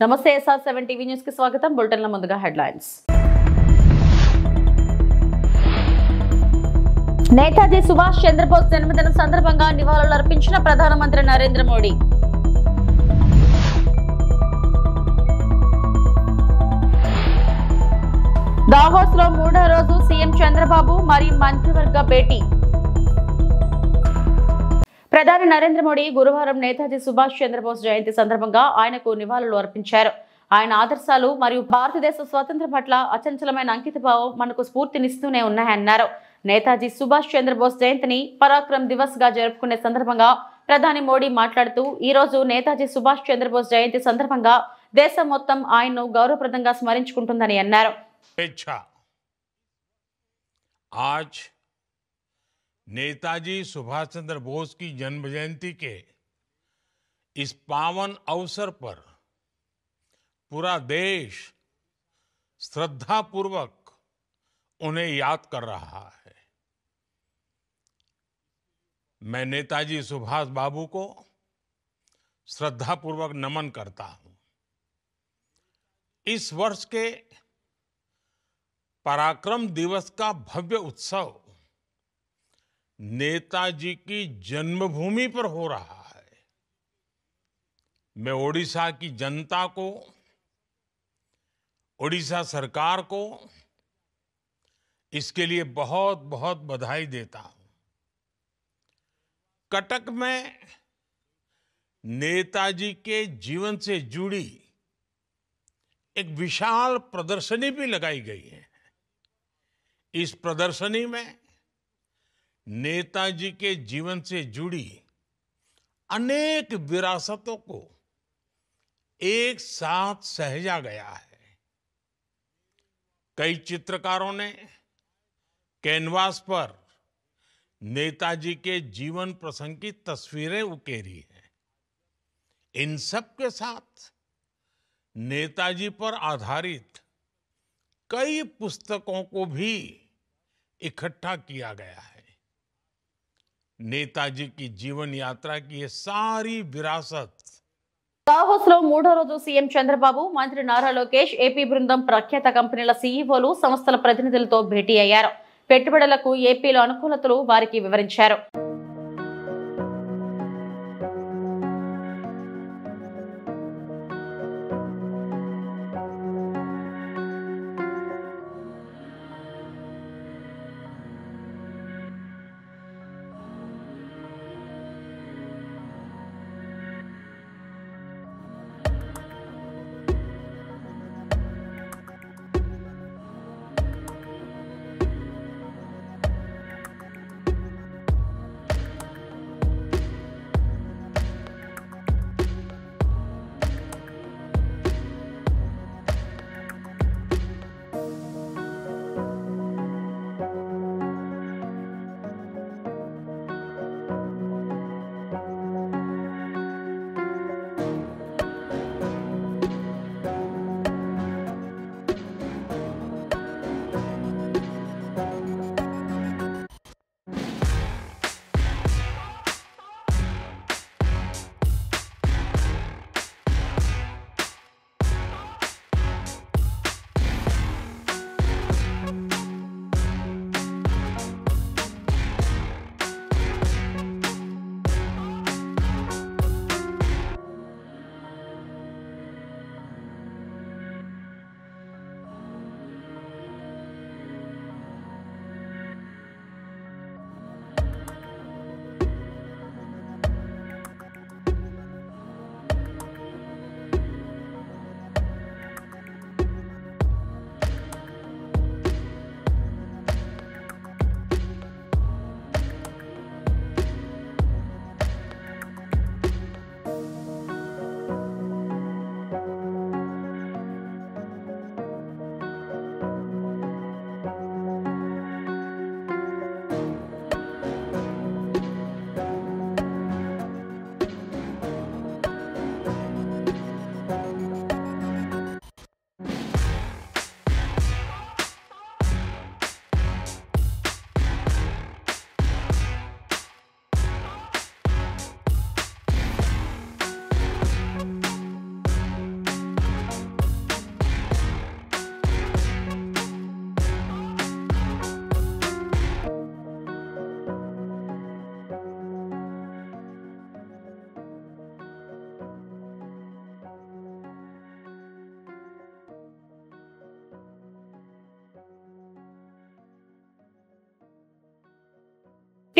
నమస్తే SR7 TV news కి స్వాగతం. బులెటిన్ల ముందుగా హెడ్లైన్స్. నేతాజీ సుభాష్ చంద్రబోస్ జన్మదిన సందర్భంగా నివాళులు అర్పించిన ప్రధానమంత్రి నరేంద్ర మోడీ. దావోస్ లో మూడో రోజు సీఎం చంద్రబాబు మరియు మంత్రివర్గ భేటీ. ప్రధాని నరేంద్ర మోడీ గురువారం నేతాజీ సుభాష్ చంద్రబోస్ జయంతి సందర్భంగా ఆయనకు నివాళులు అర్పించారు. ఆయన ఆదర్శాలు మరియు భారతదేశ స్వాతంత్ర్యం పట్ల అచంచలమైన అంకితభావం మనకు స్ఫూర్తినిస్తూనే ఉన్నాయన్నారు. నేతాజీ సుభాష్ చంద్రబోస్ జయంతిని పరాక్రమ్ దివస్ గా జరుపుకునే సందర్భంగా ప్రధాని మోడీ మాట్లాడుతూ ఈ రోజు నేతాజీ సుభాష్ చంద్రబోస్ జయంతి సందర్భంగా దేశం మొత్తం ఆయన్ను గౌరవప్రదంగా స్మరించుకుంటుందని అన్నారు. नेताजी सुभाष चंद्र बोस की जन्म जयंती के इस पावन अवसर पर पूरा देश श्रद्धापूर्वक उन्हें याद कर रहा है। मैं नेताजी सुभाष बाबू को श्रद्धापूर्वक नमन करता हूं। इस वर्ष के पराक्रम दिवस का भव्य उत्सव नेताजी की जन्मभूमि पर हो रहा है। मैं ओडिशा की जनता को, ओडिशा सरकार को इसके लिए बहुत बहुत बधाई देता हूं। कटक में नेताजी के जीवन से जुड़ी एक विशाल प्रदर्शनी भी लगाई गई है। इस प्रदर्शनी में नेताजी के जीवन से जुड़ी अनेक विरासतों को एक साथ सहेजा गया है। कई चित्रकारों ने कैनवास पर नेताजी के जीवन प्रसंग की तस्वीरें उकेरी हैं। इन सब के साथ नेताजी पर आधारित कई पुस्तकों को भी इकट्ठा किया गया है। नेताजी की जीवन यात्रा की ये सारी विरासत దావోస్ లో మూడో రోజు సీఎం చంద్రబాబు, మంత్రి నారా లోకేష్, ఏపీ బృందం, ప్రఖ్యాత కంపెనీల సీఈఓలు, సంస్థల ప్రతినిధులతో భేటీ అయ్యారు. పెట్టుబడులకు ఏపీలో అనుకూలతలు వారికి వివరించారు.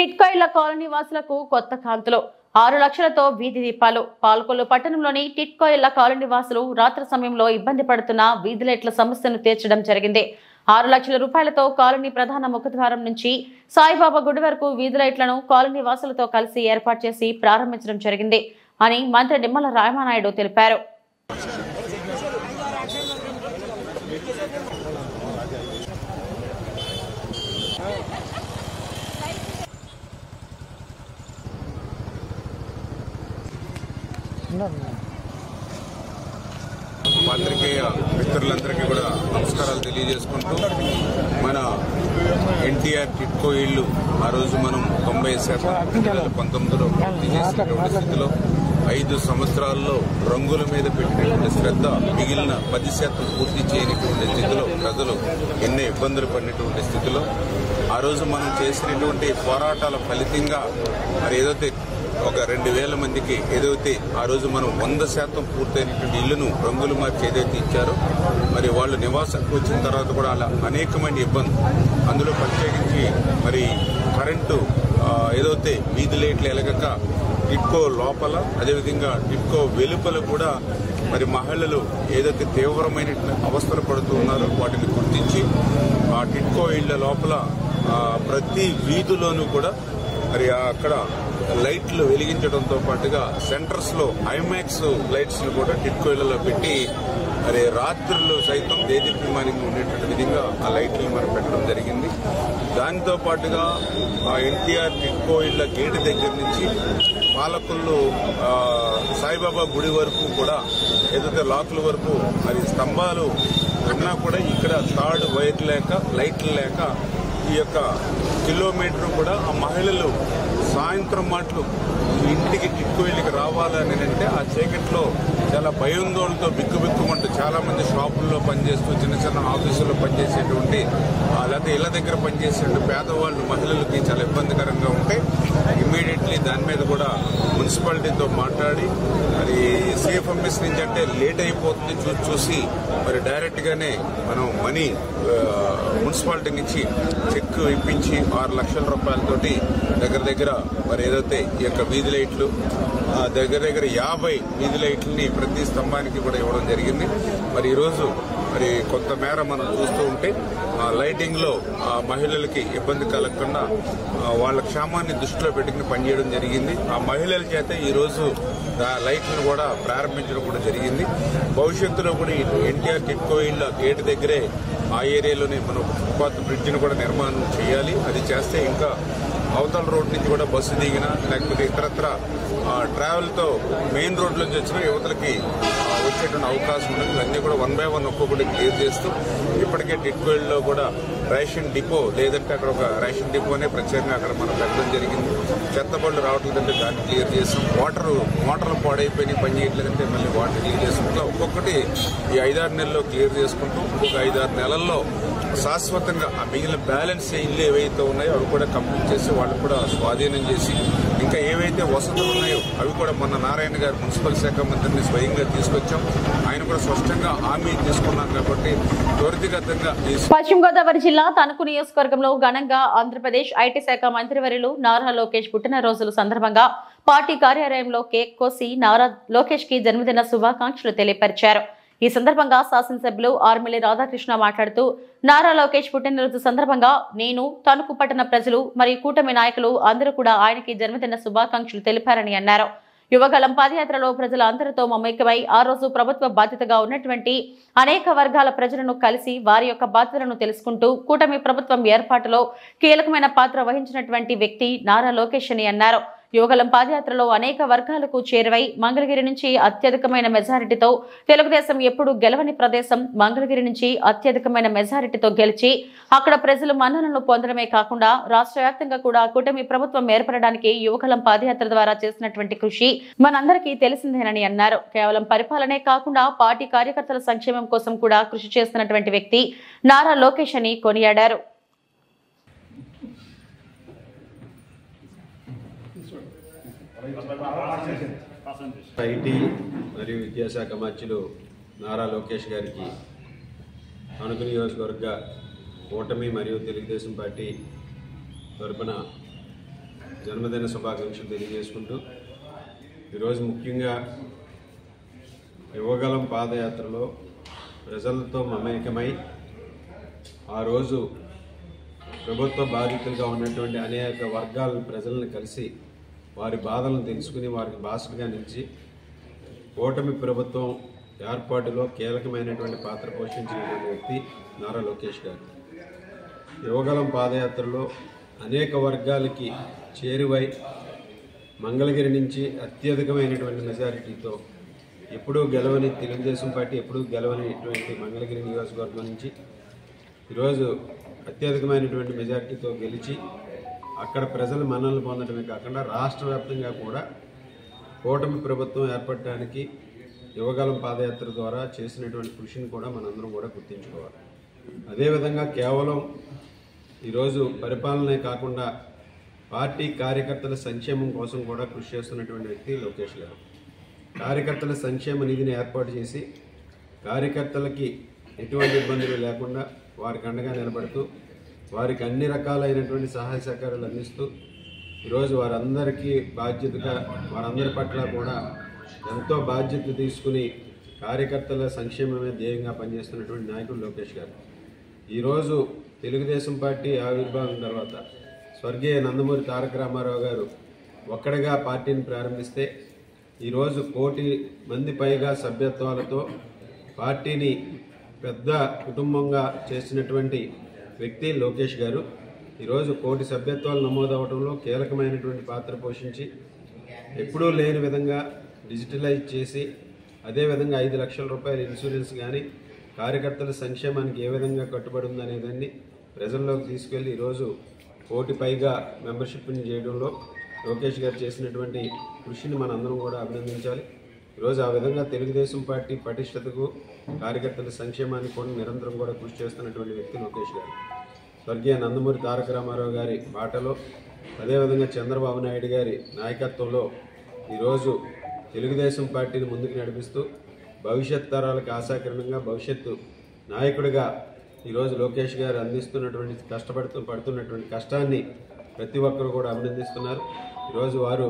టిట్కో ఇళ్ల కాలనీ వాసులకు కొత్త కాంతులు 6 లక్షలతో వీధి దీపాలు. పాలకొల్లు పట్టణంలోని టిట్కో ఇళ్ల కాలనీ వాసులు రాత్రి సమయంలో ఇబ్బంది పడుతున్న వీధి లైట్ల సమస్యను తీర్చడం జరిగింది. 6 లక్షల రూపాయలతో కాలనీ ప్రధాన ముఖద్వారం నుంచి సాయిబాబా గుడి వరకు వీధి లైట్లను కాలనీ వాసులతో కలిసి ఏర్పాటు చేసి ప్రారంభించడం జరిగింది అని మంత్రి నిమ్మల రామానాయుడు తెలిపారు. పాత్రికేయ మిత్రులందరికీ కూడా నమస్కారాలు తెలియజేసుకుంటూ మన ఎన్టీఆర్ టిట్కో ఇళ్లు ఆ రోజు మనం 90% 2019లో పూర్తి చేసినటువంటి స్థితిలో 5 సంవత్సరాల్లో రంగుల మీద పెట్టినటువంటి శ్రద్ధ మిగిలిన 10% పూర్తి చేయనటువంటి స్థితిలో ప్రజలు ఎన్నో ఇబ్బందులు పడినటువంటి స్థితిలో ఆ రోజు మనం చేసినటువంటి పోరాటాల ఫలితంగా మరి ఏదైతే ఒక 2000 మందికి ఏదైతే ఆ రోజు మనం 100% పూర్తయినటువంటి ఇళ్లను రంగులు మార్చి ఏదైతే ఇచ్చారో మరి వాళ్ళు నివాసానికి వచ్చిన తర్వాత కూడా అలా అనేకమైన ఇబ్బంది అందులో ప్రత్యేకించి మరి కరెంటు ఏదైతే వీధి లైట్లు ఎలగక టిట్కో లోపల అదేవిధంగా టిట్కో వెలుపల కూడా మరి మహిళలు ఏదైతే తీవ్రమైన అవస్థలు పడుతూ ఉన్నారో వాటిని గుర్తించి ఆ టిట్కో ఇళ్ల లోపల ప్రతి వీధిలోనూ కూడా మరి అక్కడ లైట్లు వెలిగించడంతో పాటుగా సెంటర్స్ లో ఐమాక్స్ లైట్స్ ను కూడా టిట్కో ఇళ్లలో పెట్టి మరి రాత్రులు సైతం దేదీప్యమానంగా ఉండేటువంటి విధంగా ఆ లైట్లు మనం పెట్టడం జరిగింది. దానితో పాటుగా ఆ ఎన్టీఆర్ టిట్కో ఇళ్ల గేటు దగ్గర నుంచి పాలకొల్లు సాయిబాబా గుడి వరకు కూడా ఏదైతే లాకుల వరకు మరి స్తంభాలు ఉన్నా కూడా ఇక్కడ థర్డ్ వైర్ లేక లైట్లు లేక ఈ యొక్క కిలోమీటర్ కూడా ఆ మహిళలు సాయంత్రం మాటలు ఇంటికి టిట్కో ఇళ్ళకి రావాలని అంటే ఆ చీకట్లో చాలా భయాందోళనతో బిక్కుబిక్కుమంటూ చాలా మంది షాపుల్లో పనిచేస్తూ చిన్న చిన్న ఆఫీసుల్లో పనిచేసేటువంటి లేకపోతే ఇళ్ల దగ్గర పనిచేసే పేదవాళ్ళు మహిళలకి చాలా ఇబ్బందికరంగా ఉంటే ఇమ్మీడియట్లీ దాని మీద కూడా మున్సిపాలిటీతో మాట్లాడి మరి సిఎఫ్ఎంఎస్ నుంచి అంటే లేట్ అయిపోతుంది చూసి మరి డైరెక్ట్ గానే మనం మనీ మున్సిపాలిటీ నుంచి చెక్ ఇప్పించి 6 లక్షల రూపాయలతోటి దగ్గర మరి ఏదైతే ఈ యొక్క వీధి లైట్లు దగ్గర 50 వీధి లైట్లని ప్రతి స్తంభానికి కూడా ఇవ్వడం జరిగింది. మరి ఈరోజు మరి కొంతమేర మనం చూస్తూ ఉంటే లైటింగ్ లో మహిళలకి ఇబ్బంది కలగకుండా వాళ్ళ క్షేమాన్ని దృష్టిలో పెట్టుకుని పనిచేయడం జరిగింది. ఆ మహిళల చేత ఈ రోజు లైట్లను కూడా ప్రారంభించడం కూడా జరిగింది. భవిష్యత్తులో కూడా ఎన్టీఆర్ టిట్కో ఇళ్ల గేటు దగ్గరే ఆ ఏరియాలోనే మనం ఫుట్పాత్ బ్రిడ్జ్ ను కూడా నిర్మాణం చేయాలి. అది చేస్తే ఇంకా అవతల రోడ్ నుంచి కూడా బస్సు దిగినా లేకపోతే ఇతరత్ర ట్రావెల్ తో మెయిన్ రోడ్ నుంచి వచ్చిన యువతలకి వచ్చేటువంటి అవకాశం ఉంది. ఇవన్నీ కూడా 1 by 1 ఒక్కొక్కటి క్లియర్ చేస్తూ ఇప్పటికే టిట్కోయిల్లో కూడా రేషన్ డిపో లేదంటే అక్కడ ఒక రేషన్ డిపోనే ప్రత్యేకంగా అక్కడ మనం పెట్టడం జరిగింది. చెత్త బళ్ళు రావట్లేదంటే దాన్ని క్లియర్ చేస్తాం. మోటార్లు పాడైపోయినాయి పని చేయట్లేదంటే మళ్ళీ వాటర్ క్లియర్ చేస్తాం. ఇట్లా ఒక్కొక్కటి ఈ 5-6 నెలల్లో క్లియర్ చేసుకుంటూ ఇంకొక 5-6 నెలల్లో శాశ్వతంగా ఆ మిగిలిన బ్యాలెన్స్ ఇల్లు ఏవైతే ఉన్నాయో అవి కూడా కంప్లీట్ చేసి వాళ్ళు కూడా స్వాధీనం చేసి ఇంకా ఏవైతే వసతులు ఉన్నాయో అవి కూడా మొన్న నారాయణ గారు మున్సిపల్ శాఖ మంత్రిని స్వయంగా తీసుకొచ్చాం. ఆయన కూడా స్పష్టంగా హామీ తీసుకున్నాం కాబట్టి త్వరితగతంగా. పశ్చిమ గోదావరి జిల్లా తణుకు నియోజకవర్గంలో ఘనంగా ఆంధ్రప్రదేశ్ ఐటీ శాఖ మంత్రివర్యులు నారా లోకేష్ పుట్టినరోజుల సందర్భంగా పార్టీ కార్యాలయంలో కేక్ కోసి నారా లోకేష్ కి జన్మదిన శుభాకాంక్షలు తెలియపరిచారు. ఈ సందర్భంగా శాసనసభ్యులు ఆర్మిల్లి రాధాకృష్ణ మాట్లాడుతూ నారా లోకేష్ పుట్టినరోజు సందర్భంగా నేను తణుకు పట్టణ ప్రజలు మరియు కూటమి నాయకులు అందరూ కూడా ఆయనకి జన్మదిన శుభాకాంక్షలు తెలిపారని అన్నారు. యువగళం పాదయాత్రలో ప్రజల అందరితో మమేకమై ఆ రోజు ప్రభుత్వ బాధ్యతగా ఉన్నటువంటి అనేక వర్గాల ప్రజలను కలిసి వారి యొక్క బాధ్యతలను తెలుసుకుంటూ కూటమి ప్రభుత్వం ఏర్పాటులో కీలకమైన పాత్ర వహించినటువంటి వ్యక్తి నారా లోకేష్ అని అన్నారు. యువగళం పాదయాత్రలో అనేక వర్గాలకు చేరువై మంగళగిరి నుంచి అత్యధికమైన మెజారిటీతో తెలుగుదేశం ఎప్పుడు గెలవని ప్రదేశం మంగళగిరి నుంచి అత్యధికమైన మెజారిటీతో గెలిచి అక్కడ ప్రజలు మన్ననలు పొందడమే కాకుండా రాష్ట్ర వ్యాప్తంగా కూడా కూటమి ప్రభుత్వం ఏర్పడడానికి యువగళం పాదయాత్ర ద్వారా చేసినటువంటి కృషి మనందరికీ తెలిసిందేనని అన్నారు. కేవలం పరిపాలనే కాకుండా పార్టీ కార్యకర్తల సంక్షేమం కోసం కూడా కృషి చేస్తున్నటువంటి వ్యక్తి నారా లోకేష్ అని కొనియాడారు. ఐటీ మరియు విద్యాశాఖ మంత్రులు నారా లోకేష్ గారికి తణుకు నియోజకవర్గ కూటమి మరియు తెలుగుదేశం పార్టీ తరపున జన్మదిన శుభాకాంక్షలు తెలియజేసుకుంటూ ఈరోజు ముఖ్యంగా యువగలం పాదయాత్రలో ప్రజలతో మమేకమై ఆ రోజు ప్రభుత్వ బాధితులుగా ఉన్నటువంటి అనేక వర్గాల ప్రజలను కలిసి వారి బాధలను తెలుసుకుని వారికి బాసటగా నిలిచి కూటమి ప్రభుత్వం ఏర్పాటులో కీలకమైనటువంటి పాత్ర పోషించినటువంటి వ్యక్తి నారా లోకేష్ గారు. యువగలం పాదయాత్రలో అనేక వర్గాలకి చేరువై మంగళగిరి నుంచి అత్యధికమైనటువంటి మెజారిటీతో ఎప్పుడూ గెలవని తెలుగుదేశం పార్టీ ఎప్పుడూ గెలవనిటువంటి మంగళగిరి నియోజకవర్గం నుంచి ఈరోజు అత్యధికమైనటువంటి మెజారిటీతో గెలిచి అక్కడ ప్రజలు మన్ననలు పొందడమే కాకుండా రాష్ట్ర వ్యాప్తంగా కూడా కూటమి ప్రభుత్వం ఏర్పడటానికి యువగలం పాదయాత్ర ద్వారా చేసినటువంటి కృషిని కూడా మనందరం కూడా గుర్తించుకోవాలి. అదేవిధంగా కేవలం ఈరోజు పరిపాలనే కాకుండా పార్టీ కార్యకర్తల సంక్షేమం కోసం కూడా కృషి చేస్తున్నటువంటి వ్యక్తి లోకేష్ గారు. కార్యకర్తల సంక్షేమ నిధిని ఏర్పాటు చేసి కార్యకర్తలకి ఎటువంటి ఇబ్బందులు లేకుండా వారికి అండగా నిలబడుతూ వారికి అన్ని రకాలైనటువంటి సహాయ సహకారాలు అందిస్తూ ఈరోజు వారందరికీ బాధ్యతగా వారందరి పట్ల కూడా ఎంతో బాధ్యత తీసుకుని కార్యకర్తల సంక్షేమమే ధ్యేయంగా పనిచేస్తున్నటువంటి నాయకుడు లోకేష్ గారు. ఈరోజు తెలుగుదేశం పార్టీ ఆవిర్భావం తర్వాత స్వర్గీయ నందమూరి తారక రామారావు గారు ఒక్కడిగా పార్టీని ప్రారంభిస్తే ఈరోజు 1 కోటి మంది పైగా సభ్యత్వాలతో పార్టీని పెద్ద కుటుంబంగా చేసినటువంటి వ్యక్తి లోకేష్ గారు. ఈరోజు 1 కోటి సభ్యత్వాలు నమోదవడంలో కీలకమైనటువంటి పాత్ర పోషించి ఎప్పుడూ లేని విధంగా డిజిటలైజ్ చేసి అదేవిధంగా 5 లక్షల రూపాయల ఇన్సూరెన్స్ కానీ కార్యకర్తల సంక్షేమానికి ఏ విధంగా కట్టుబడి ఉందనేదాన్ని ప్రజల్లోకి తీసుకెళ్లి ఈరోజు 1 కోటి పైగా మెంబర్షిప్ని చేయడంలో లోకేష్ గారు చేసినటువంటి కృషిని మనందరం కూడా అభినందించాలి. ఈరోజు ఆ విధంగా తెలుగుదేశం పార్టీ పటిష్టతకు కార్యకర్తల సంక్షేమానికి కూడా నిరంతరం కూడా కృషి చేస్తున్నటువంటి వ్యక్తి లోకేష్ గారు. స్వర్గీయ నందమూరి తారక రామారావు గారి బాటలో అదేవిధంగా చంద్రబాబు నాయుడు గారి నాయకత్వంలో ఈరోజు తెలుగుదేశం పార్టీని ముందుకు నడిపిస్తూ భవిష్యత్ తరాలకు ఆశాకిరణంగా భవిష్యత్తు నాయకుడిగా ఈరోజు లోకేష్ గారు అందిస్తున్నటువంటి పడుతున్నటువంటి కష్టాన్ని ప్రతి ఒక్కరు కూడా అభినందిస్తున్నారు. ఈరోజు వారు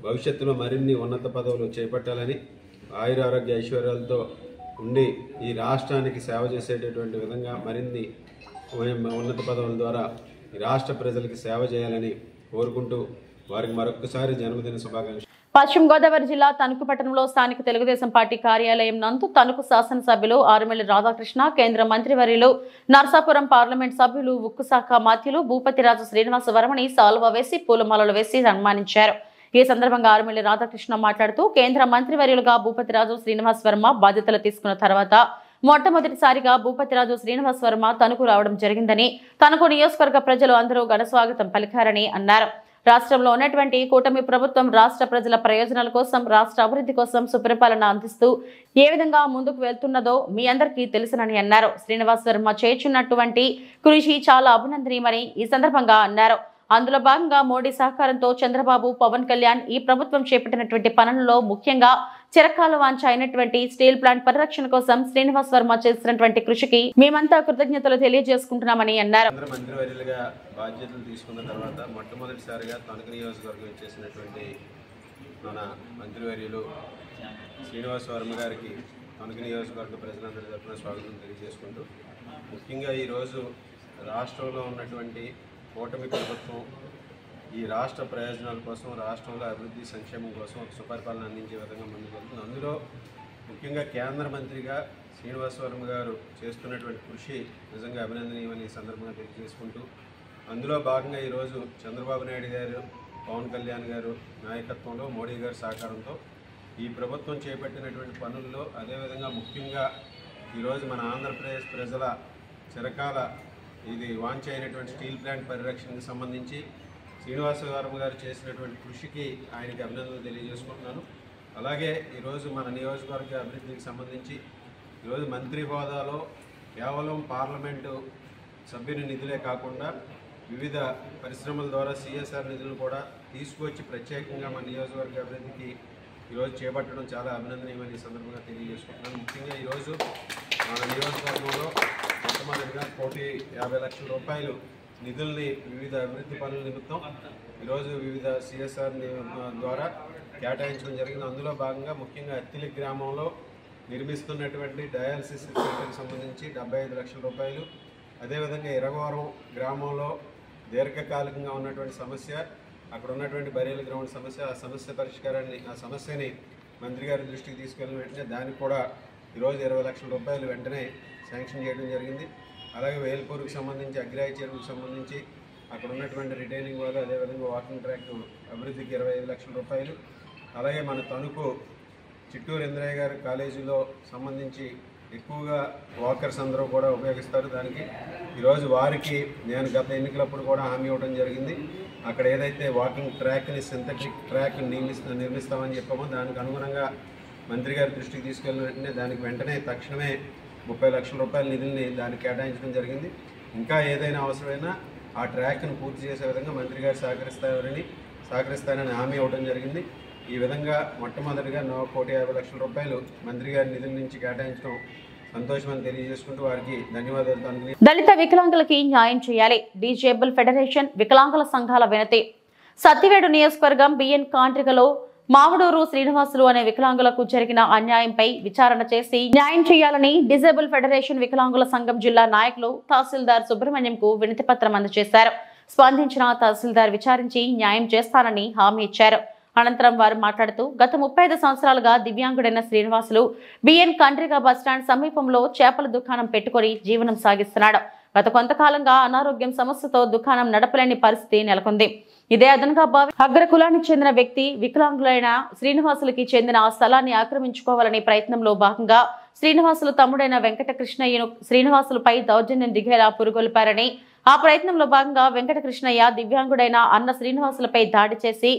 భవిష్యత్తులో మరిన్ని ఉన్నత పదవులు చేపట్టాలని ఆయుర ఆరోగ్య ఐశ్వర్యాలతో ఉండి ఈ రాష్ట్రానికి సేవ చేసేటటువంటి విధంగా మరిన్ని ఉన్నత పదవుల ద్వారా ఈ రాష్ట్ర ప్రజలకి సేవ చేయాలని కోరుకుంటూ వారికి మరొకసారి జన్మదిన శుభాకాంక్షలు. పశ్చిమ గోదావరి జిల్లా తణుకు పట్టణంలో స్థానిక తెలుగుదేశం పార్టీ కార్యాలయం నందు తణుకు శాసనసభ్యులు ఆరుమిల్లి రాధాకృష్ణ, కేంద్ర మంత్రివర్యులు నర్సాపురం పార్లమెంట్ సభ్యులు ఉక్కు శాఖ మంత్రులు భూపతిరాజు శ్రీనివాస వర్మని సాల్వ వేసి పూలమాలలు వేసి సన్మానించారు. ఈ సందర్భంగా ఆరుమిల్లి రాధాకృష్ణ మాట్లాడుతూ కేంద్ర మంత్రివర్యులుగా భూపతిరాజు శ్రీనివాస వర్మ బాధ్యతలు తీసుకున్న తర్వాత మొట్టమొదటిసారిగా భూపతిరాజు శ్రీనివాస వర్మ తణుకు రావడం జరిగిందని, తణుకు నియోజకవర్గ ప్రజలు అందరూ ఘన స్వాగతం పలికారని అన్నారు. రాష్ట్రంలో ఉన్నటువంటి కూటమి ప్రభుత్వం రాష్ట్ర ప్రజల ప్రయోజనాల కోసం, రాష్ట్ర అభివృద్ధి కోసం సుపరిపాలన అందిస్తూ ఏ విధంగా ముందుకు వెళ్తున్నదో మీ అందరికీ తెలుసునని అన్నారు. శ్రీనివాస వర్మ చేస్తున్నటువంటి కృషి చాలా అభినందనీయమని ఈ సందర్భంగా అన్నారు. అందులో భాగంగా మోడీ సహకారంతో చంద్రబాబు, పవన్ కళ్యాణ్ ఈ ప్రభుత్వం చేపట్టినటువంటి పనులలో ముఖ్యంగా చిరకాల వాంఛ అయినటువంటి స్టీల్ ప్లాంట్ పరిరక్షణ కోసం శ్రీనివాస్ వర్మ చేసినటువంటి కృషికి మేమంతా కృతజ్ఞతలు తెలియజేసుకుంటున్నామని అన్నారు. మంత్రివర్యులుగా బాధ్యతలు తీసుకున్న తర్వాత మొట్టమొదటిసారిగా తణుకు నియోజకవర్గం చేసినటువంటి మన మంత్రివర్యులు శ్రీనివాస్ వర్మ గారికి తణుకు నియోజకవర్గ ప్రజలందరి తరఫున స్వాగతం తెలియజేసుకుంటూ, ముఖ్యంగా ఈరోజు రాష్ట్రంలో ఉన్నటువంటి కూటమి ప్రభుత్వం ఈ రాష్ట్ర ప్రయోజనాల కోసం, రాష్ట్రంలో అభివృద్ధి సంక్షేమం కోసం ఒక సుపరిపాలన అందించే విధంగా ముందుకు వెళ్తుంది. అందులో ముఖ్యంగా కేంద్ర మంత్రిగా శ్రీనివాస వర్మ గారు చేస్తున్నటువంటి కృషి నిజంగా అభినందనీయమని ఈ సందర్భంగా తెలియజేసుకుంటూ, అందులో భాగంగా ఈరోజు చంద్రబాబు నాయుడు గారు, పవన్ కళ్యాణ్ గారు నాయకత్వంలో మోడీ గారి సహకారంతో ఈ ప్రభుత్వం చేపట్టినటువంటి పనుల్లో అదేవిధంగా ముఖ్యంగా ఈరోజు మన ఆంధ్రప్రదేశ్ ప్రజల చిరకాల ఇది వాంఛ అయినటువంటి స్టీల్ ప్లాంట్ పరిరక్షణకు సంబంధించి శ్రీనివాస వర్మ గారు చేసినటువంటి కృషికి ఆయనకి అభినందనలు తెలియజేసుకుంటున్నాను. అలాగే ఈరోజు మన నియోజకవర్గ అభివృద్ధికి సంబంధించి ఈరోజు మంత్రి హోదాలో కేవలం పార్లమెంటు సభ్యుని నిధులే కాకుండా వివిధ పరిశ్రమల ద్వారా సిఎస్ఆర్ నిధులను కూడా తీసుకొచ్చి ప్రత్యేకంగా మన నియోజకవర్గ అభివృద్ధికి ఈరోజు చేపట్టడం చాలా అభినందనీయమని ఈ సందర్భంగా తెలియజేసుకుంటున్నాను. ముఖ్యంగా ఈరోజు మన నియోజకవర్గంలో మొట్టమొదటిగా 1,50,00,000 రూపాయలు నిధుల్ని వివిధ అభివృద్ధి పనుల నిమిత్తం ఈరోజు వివిధ సిఎస్ఆర్ ద్వారా కేటాయించడం జరిగింది. అందులో భాగంగా ముఖ్యంగా అత్తిలి గ్రామంలో నిర్మిస్తున్నటువంటి డయాలసిస్ సెంటర్కి సంబంధించి 75 లక్షల రూపాయలు, అదేవిధంగా ఇరగవరం గ్రామంలో దీర్ఘకాలికంగా ఉన్నటువంటి సమస్య, అక్కడ ఉన్నటువంటి బరేల గ్రౌండ్ సమస్య, ఆ సమస్యని మంత్రి గారి దృష్టికి తీసుకెళ్ళిన వెంటనే దానికి కూడా ఈరోజు 20 లక్షల రూపాయలు వెంటనే శాంక్షన్ చేయడం జరిగింది. అలాగే వేల్పూర్కి సంబంధించి అగ్రాయి చెరువుకి సంబంధించి అక్కడ ఉన్నటువంటి రిటైనింగ్ వాళ్ళు, అదేవిధంగా వాకింగ్ ట్రాక్ అభివృద్ధికి 25 లక్షల రూపాయలు, అలాగే మన తణుకు చిట్టూరు ఇంద్రయ్య గారి కాలేజీలో సంబంధించి ఎక్కువగా వాకర్స్ అందరూ కూడా ఉపయోగిస్తారు. దానికి ఈరోజు వారికి నేను గత ఎన్నికలప్పుడు కూడా హామీ ఇవ్వడం జరిగింది. అక్కడ ఏదైతే వాకింగ్ ట్రాక్ని సింథటిక్ ట్రాక్ నిర్మిస్తామని చెప్పామో దానికి అనుగుణంగా మంత్రి గారి దృష్టికి తీసుకెళ్ళిన వెంటనే దానికి వెంటనే తక్షణమే 30 లక్షల రూపాయల నిధుల్ని దానికి కేటాయించడం జరిగింది. ఇంకా ఏదైనా అవసరమైనా ఆ ట్రాక్ను పూర్తి చేసే విధంగా మంత్రి గారు సహకరిస్తారని హామీ ఇవ్వడం జరిగింది. ఈ విధంగా మొట్టమొదటిగా 1,50 లక్షల రూపాయలు మంత్రి గారి నిధుల నుంచి కేటాయించడం సంతోషమని తెలియజేసుకుంటూ వారికి ధన్యవాదాలు తెలుపుతున్నాను. దళిత వికలాంగులకి న్యాయం చేయాలి. డిజేబుల్ ఫెడరేషన్ వికలాంగుల సంఘాల వినతి. సత్తివేడు నియోజకవర్గం బిఎన్ కాంట్రికలో మావడూరు శ్రీనివాసులు అనే వికలాంగులకు జరిగిన అన్యాయంపై విచారణ చేసి న్యాయం చేయాలని డిజేబుల్ ఫెడరేషన్ వికలాంగుల సంఘం జిల్లా నాయకులు తహసీల్దార్ సుబ్రహ్మణ్యంకు వినతి పత్రం అందజేశారు. స్పందించిన తహసీల్దార్ విచారించి న్యాయం చేస్తానని హామీ ఇచ్చారు. అనంతరం వారు మాట్లాడుతూ గత 35 సంవత్సరాలుగా దివ్యాంగుడైన శ్రీనివాసులు బిఎన్ కంట్రిగా బస్టాండ్ సమీపంలో చేపల దుకాణం పెట్టుకుని జీవనం సాగిస్తున్నాడు. గత కొంతకాలంగా అనారోగ్యం సమస్యతో దుకాణం నడపలేని పరిస్థితి నెలకొంది. ఇదే అదనంగా భావి అగ్ర కులానికి చెందిన వ్యక్తి వికలాంగులైన శ్రీనివాసులకి చెందిన ఆ స్థలాన్ని ఆక్రమించుకోవాలనే ప్రయత్నంలో భాగంగా శ్రీనివాసులు తమ్ముడైన వెంకటకృష్ణయ్యను శ్రీనివాసులపై దౌర్జన్యం దిగేలా పురుగొల్పారని, ఆ ప్రయత్నంలో భాగంగా వెంకటకృష్ణయ్య దివ్యాంగుడైన అన్న శ్రీనివాసులపై దాడి చేసి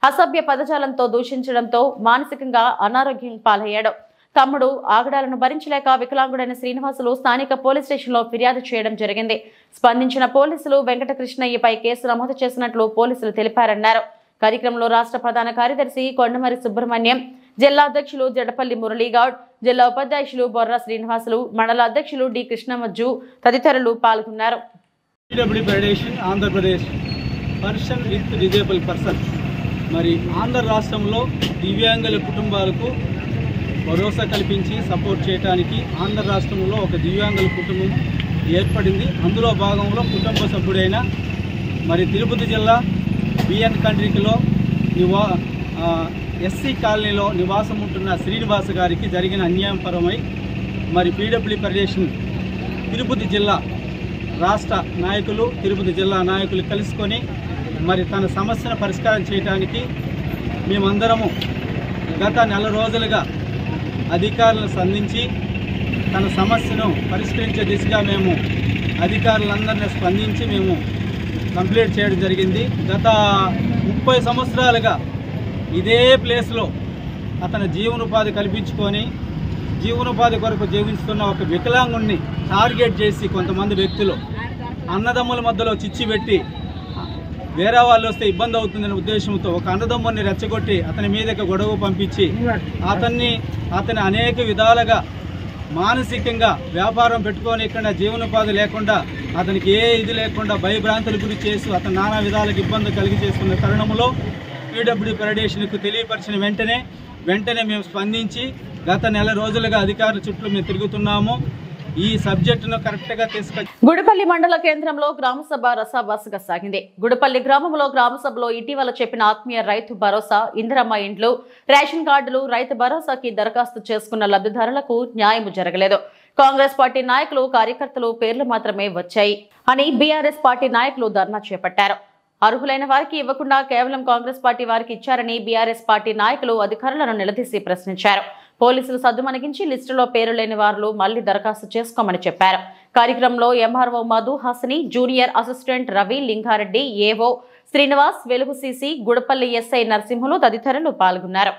అసభ్య పదజాలంతో దూషించడంతో మానసికంగా అనారోగ్యం పాలయ్యాడు. తమ్ముడు ఆగడాలను భరించలేక వికలాంగుడైన శ్రీనివాసులు స్థానిక పోలీస్ స్టేషన్లో ఫిర్యాదు చేయడం జరిగింది. స్పందించిన పోలీసులు వెంకటకృష్ణయ్యపై కేసు నమోదు చేసినట్లు పోలీసులు తెలిపారన్నారు. కార్యక్రమంలో రాష్ట్ర ప్రధాన కార్యదర్శి కొండమరి సుబ్రహ్మణ్యం, జిల్లా అధ్యక్షులు జడపల్లి మురళీగౌడ్, జిల్లా ఉపాధ్యక్షులు బొర్రా శ్రీనివాసులు, మండల అధ్యక్షులు డి కృష్ణమజ్జు తదితరులు పాల్గొన్నారు. మరి ఆంధ్ర రాష్ట్రంలో దివ్యాంగుల కుటుంబాలకు భరోసా కల్పించి సపోర్ట్ చేయడానికి ఆంధ్ర రాష్ట్రంలో ఒక దివ్యాంగుల కుటుంబం ఏర్పడింది. అందులో భాగంలో కుటుంబ సభ్యుడైన మరి తిరుపతి జిల్లా బిఎన్ కంట్రికలో ఎస్సీ కాలనీలో నివాసం ఉంటున్న శ్రీనివాస గారికి జరిగిన అన్యాయపరమై మరి పీడబ్ల్యూ ఫెడరేషన్ తిరుపతి జిల్లా రాష్ట్ర నాయకులు, తిరుపతి జిల్లా నాయకులు కలుసుకొని మరి తన సమస్యను పరిష్కారం చేయడానికి మేమందరము గత 4 రోజులుగా అధికారులను సంధించి తన సమస్యను పరిష్కరించే దిశగా మేము అధికారులందరినీ స్పందించి మేము కంప్లీట్ చేయడం జరిగింది. గత 30 సంవత్సరాలుగా ఇదే ప్లేస్లో అతను జీవనోపాధి కల్పించుకొని జీవనోపాధి కొరకు జీవిస్తున్న ఒక వికలాంగుణ్ణి టార్గెట్ చేసి కొంతమంది వ్యక్తులు అన్నదమ్ముల మధ్యలో చిచ్చు పెట్టి వేరే వాళ్ళు వస్తే ఇబ్బంది అవుతుందనే ఉద్దేశంతో ఒక అన్నదమ్ముని రెచ్చగొట్టి అతని మీదకి గొడవ పంపించి అతని అనేక విధాలుగా మానసికంగా వ్యాపారం పెట్టుకొని ఇక్కడ జీవనోపాధి లేకుండా అతనికి ఏ ఇది లేకుండా భయభ్రాంతులు గురి చేసి అతను నానా విధాలకు ఇబ్బంది కలిగి చేస్తున్న తరుణంలో పీడబ్ల్యూ ఫెడరేషన్కు తెలియపరిచిన వెంటనే మేము స్పందించి గత 4 రోజులుగా అధికారుల చుట్టూ మేము తిరుగుతున్నాము. ఈ సబ్జెక్టును కరెక్ట్గా తీసుకొచ్చి గుడిపల్లి మండల కేంద్రంలో గ్రామసభ రసాభాసగా సాగింది. గుడిపల్లి గ్రామంలో గ్రామసభలో ఇటీవల చెప్పిన ఆత్మీయ రైతు భరోసా, ఇందిరమ్మ ఇండ్లు, రేషన్ కార్డులు, రైతు భరోసాకి దరఖాస్తు చేసుకున్న లబ్ధిదారులకు న్యాయం జరగలేదు. కాంగ్రెస్ పార్టీ నాయకులు, కార్యకర్తలు పేర్లు మాత్రమే వచ్చాయి అని బీఆర్ఎస్ పార్టీ నాయకులు ధర్నా చేపట్టారు. అర్హులైన వారికి ఇవ్వకుండా కేవలం కాంగ్రెస్ పార్టీ వారికి ఇచ్చారని బీఆర్ఎస్ పార్టీ నాయకులు అధికారులను నిలదీసి ప్రశ్నించారు. పోలీసులు సద్దుమణిగించి లిస్టులో పేరు లేని వారు మళ్లీ దరఖాస్తు చేసుకోమని చెప్పారు. కార్యక్రమంలో MRO Madhu Hasini, junior assistant Ravi, Lingareddy, ఏవో శ్రీనివాస్, వెలుగు సీసీ, గుడపల్లి ఎస్ఐ నరసింహులు తదితరులు పాల్గొన్నారు.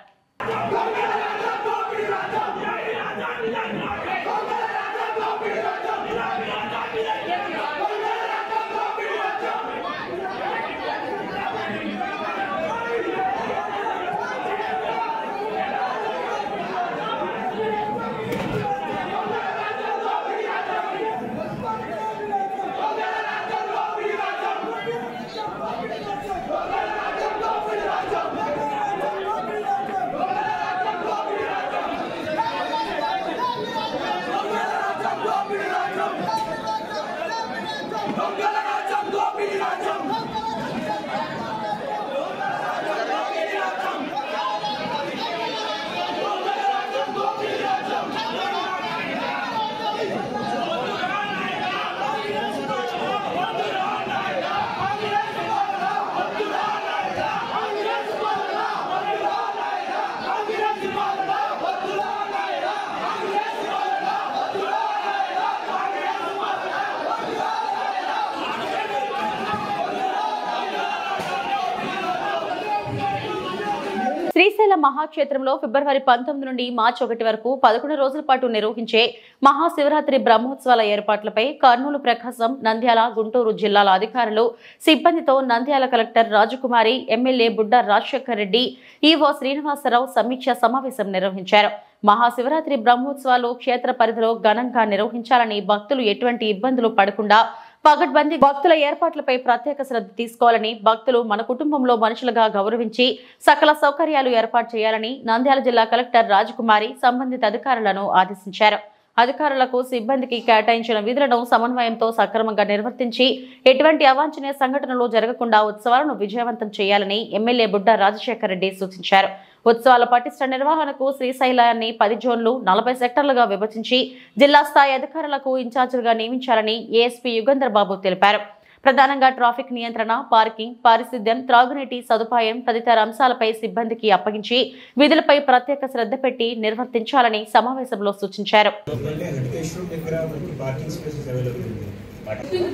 శ్రీశైల మహాక్షేత్రంలో ఫిబ్రవరి 19 నుండి మార్చి 1 వరకు 11 రోజుల పాటు నిర్వహించే మహాశివరాత్రి బ్రహ్మోత్సవాల ఏర్పాట్లపై కర్నూలు, ప్రకాశం, నంద్యాల, గుంటూరు జిల్లాల అధికారులు, సిబ్బందితో నంద్యాల కలెక్టర్ రాజకుమారి, ఎమ్మెల్యే బుడ్డ రాజశేఖర్ రెడ్డి, ఈవో శ్రీనివాసరావు సమీక్షా సమావేశం నిర్వహించారు. మహాశివరాత్రి బ్రహ్మోత్సవాలు క్షేత్ర పరిధిలో ఘనంగా నిర్వహించాలని, భక్తులు ఎటువంటి ఇబ్బందులు పడకుండా పగడ్బందీ భక్తుల ఏర్పాట్లపై ప్రత్యేక శ్రద్ధ తీసుకోవాలని, భక్తులు మన కుటుంబంలో మనుషులుగా గౌరవించి సకల సౌకర్యాలు ఏర్పాటు చేయాలని నంద్యాల జిల్లా కలెక్టర్ రాజకుమారి సంబంధిత అధికారులను ఆదేశించారు. అధికారులకు, సిబ్బందికి కేటాయించిన విధులను సమన్వయంతో సక్రమంగా నిర్వర్తించి ఎటువంటి అవాంఛనీయ సంఘటనలు జరగకుండా ఉత్సవాలను విజయవంతం చేయాలని ఎమ్మెల్యే బుడ్డ రాజశేఖర్ రెడ్డి సూచించారు. ఉత్సవాల పటిష్ట నిర్వహణకు శ్రీశైలాన్ని 10 జోన్లు 40 సెక్టర్లుగా విభజించి జిల్లా స్థాయి అధికారులకు ఇన్ఛార్జీలుగా నియమించాలని ఏఎస్పీ యుగంధర్ బాబు తెలిపారు. ప్రధానంగా ట్రాఫిక్ నియంత్రణ, పార్కింగ్, పారిశుద్ధ్యం, త్రాగునీటి సదుపాయం తదితర అంశాలపై సిబ్బందికి అప్పగించి విధులపై ప్రత్యేక శ్రద్ధ పెట్టి నిర్వర్తించాలని సమావేశంలో సూచించారు.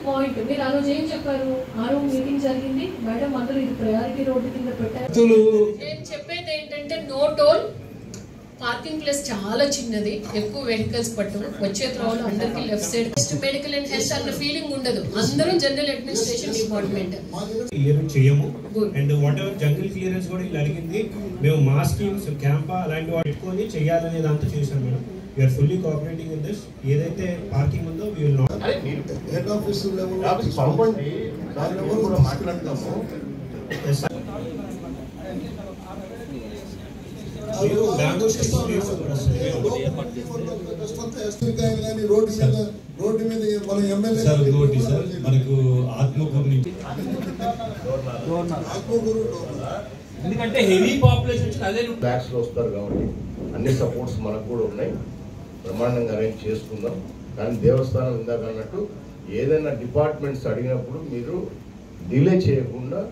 పాయింట్ మీరు ఆ రోజు ఏం చెప్పారు? ఆ రోజు మీటింగ్ జరిగింది మేడం, అందరూ ఇది ప్రయారిటీ రోడ్డు కింద పెట్టారు. నేను చెప్పేది ఏంటంటే నో టోల్ పార్కింగ్ ప్లేస్ చాలా చిన్నది, ఎక్కువ వెహికల్స్ పట్టు వచ్చే త్రోవలో అందరికి left side medical and health అన్న ఫీలింగ్ ఉండదు. అందరూ జనరల్ అడ్మినిస్ట్రేషన్ డిపార్ట్మెంట్ చేయము. And what ever jungle clearance కూడా ఇలా అడిగింది, మేము మా స్కీమ్స్ క్యాంపా అలాంటి వాటి పెట్టుకొని చేయాలనేది అంతా చేశాం madam. We are fully cooperating in this. ఏదైతే పార్కింగ్ ఉందో we will not head office level పంపండి, దాని లెవెల్ కూడా మాట్లాడతాము. రోడ్డు మీద మన ఎమ్మెల్యే మనకు ఆత్మకూరు ఎందుకంటే హెవీ పాపులేషన్ అదే బ్లాక్స్ లో వస్తారు కాబట్టి అన్ని సపోర్ట్స్ మనకు కూడా ఉన్నాయి. బ్రహ్మాండంగా అరేంజ్ చేసుకుందాం. కానీ దేవస్థానం ఇందాక అన్నట్టు ఏదైనా డిపార్ట్మెంట్స్ అడిగినప్పుడు మీరు డిలే చేయకుండా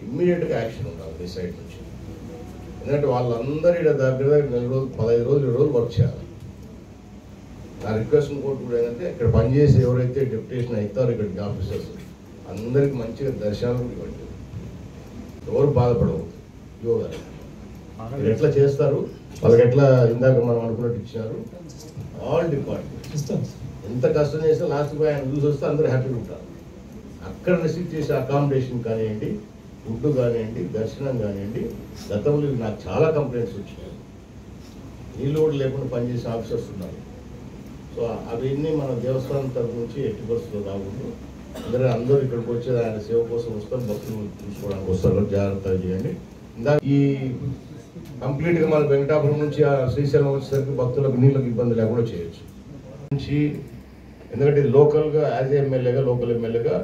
ఇమ్మీడియట్గా యాక్షన్ ఉండాలి మీ సైడ్ నుంచి. ఎందుకంటే వాళ్ళందరూ ఇక్కడ దగ్గర 4 రోజులు 15 రోజులు 20 రోజులు వర్క్ చేయాలి. నా రిక్వెస్ట్ ఇంకోటి కూడా ఏంటంటే ఇక్కడ పనిచేసి ఎవరైతే డెప్యుటేషన్ అవుతారో ఇక్కడికి ఆఫీసర్స్ అందరికి మంచిగా దర్శనాలు ఇవ్వండి. ఎవరు బాధపడవద్దు. యోగాలు మీరు ఎట్లా చేస్తారు, వాళ్ళకి ఎట్లా ఇందాక మనం అనుకున్నట్టు ఇచ్చినారు. ఆల్ డిపార్ట్మెంట్ ఎంత కష్టం చేస్తే లాస్ట్ పోయి ఆయన చూసి వస్తే అందరూ హ్యాపీగా ఉంటారు. అక్కడ రిసీవ్ చేసే అకామిడేషన్ కానివ్వండి, ఫుడ్ కానివ్వండి, దర్శనం కానివ్వండి, గతంలో నాకు చాలా కంప్లైంట్స్ వచ్చినాయి. నీళ్ళు కూడా లేకుండా పనిచేసే ఆఫీసర్స్ ఉన్నారు. సో అవన్నీ మన దేవస్థానం తరఫు నుంచి ఎట్టి పరిస్థితుల్లో రాకూడదు. అందరూ ఇక్కడికి వచ్చేది ఆయన సేవ కోసం వస్తారు, భక్తులు చూసుకోవడానికి వస్తారు. జాగ్రత్తగా చేయండి. ఇందాక ఈ కంప్లీట్గా మన వెంకటాపురం నుంచి శ్రీశైలం వచ్చేసరికి భక్తులకు నీళ్ళకి ఇబ్బంది లేకుండా చేయొచ్చు. ఎందుకంటే ఇది లోకల్గా యాజ్ ఎమ్మెల్యేగా, లోకల్ ఎమ్మెల్యేగా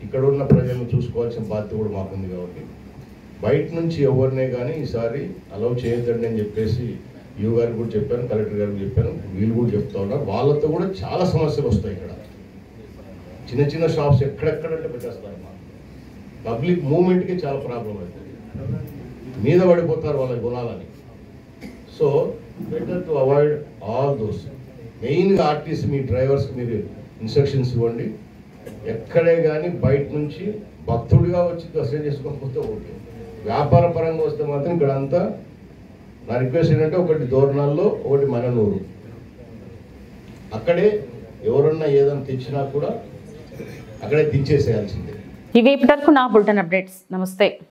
ఇక్కడ ఉన్న ప్రజలను చూసుకోవాల్సిన బాధ్యత కూడా మాకుంది. కాబట్టి బయట నుంచి ఎవరినే కానీ ఈసారి అలౌ చేయొద్దండి అని చెప్పేసి యూ గారికి కూడా చెప్పాను, కలెక్టర్ గారికి చెప్పాను, వీళ్ళు కూడా చెప్తా ఉన్నారు. వాళ్ళతో కూడా చాలా సమస్యలు వస్తాయి. ఇక్కడ చిన్న చిన్న షాప్స్ ఎక్కడెక్కడంటే పెట్టేస్తారు. పబ్లిక్ మూవ్మెంట్కి చాలా ప్రాబ్లం అవుతుంది. మీద పడిపోతారు వాళ్ళ గుణాలని. So better to avoid all those. మెయిన్గా ఆర్టీసీ మీ డ్రైవర్స్కి మీరు ఇన్స్ట్రక్షన్స్ ఇవ్వండి. ఎక్కడే కానీ బయట నుంచి భక్తుడిగా వచ్చి దర్శనం చేసుకోకపోతే ఓకే. వ్యాపార పరంగా వస్తే మాత్రం ఇక్కడ అంతా నా రిక్వెస్ట్ ఏంటంటే ఒకటి దోర్నాల్లో, ఒకటి మననూరు, అక్కడే ఎవరన్నా ఏదైనా తెచ్చినా కూడా అక్కడే దించేసేయాల్సిందే. ఇవి ఇప్పటివరకు నా బులెటిన్ అప్డేట్స్. నమస్తే.